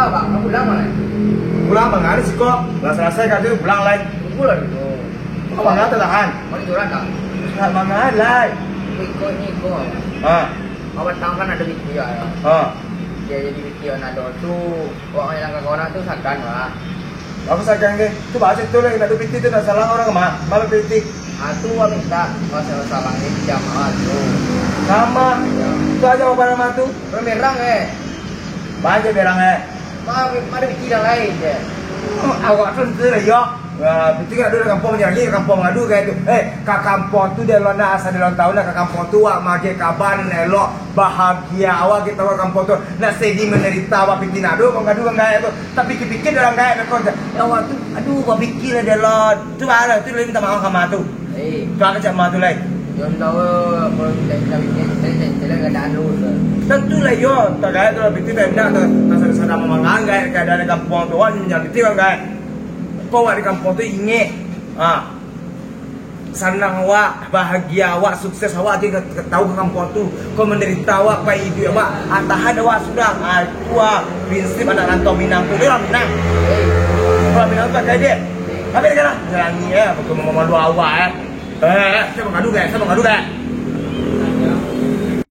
Apa bang? Kamu pulang mana? Pulang bang ada sih kok. Nggak selesai kan itu pulang lagi. Pulang itu. Apa nggak tertahan? Mau jualan tak? Nggak bang lagi. Niko. Ah, Awak tahu kan ada video ya. ah. Dia jadi video nado tuh. Orang yang ke orang tuh sakan lah. Aku sayang ke. Tu bahasa itu lagi nado piti itu nggak salah orang kemana? Malah piti. Aku wa minta masalah ini jam tuh. Sama. Itu aja mau barang matu. Bermerang Banyak berangnya. Ada pikiran lain je. Awak tentu lah yo. Piti kan ada kampung lagi kampung ngadu kayak itu. Ke kampung tu dia lona asal dia tahu nak ke kampung tu awak mage kaban elok bahagia awak kita ke kampung tu nak sedih menderita awak piti nado ngadu enggak itu. Tapi pikir dalam kayak nak awak tu aduh awak pikir ada lot. Tu mana tu minta maaf sama tu. Tu akan cak matu lagi. Jangan tahu kalau kita bikin kita keadaan dulu. Tentu lah yo, tak kaya tu piti tak ada tak sadar memangang kayak keadaan kampung tu orang yang piti kan kayak. Kau di kampung tu ingat, senang awak, bahagia awak, sukses awak dia tahu ke kampung tu. Kau menderita awak, pai hidup awak, tahan awak sudah. Itu prinsip anak rantau Minang tu dia orang Minang. Orang Minang tu kayak dia. Habis kan lah, jalan ni betul mama dua awak saya mengadu guys,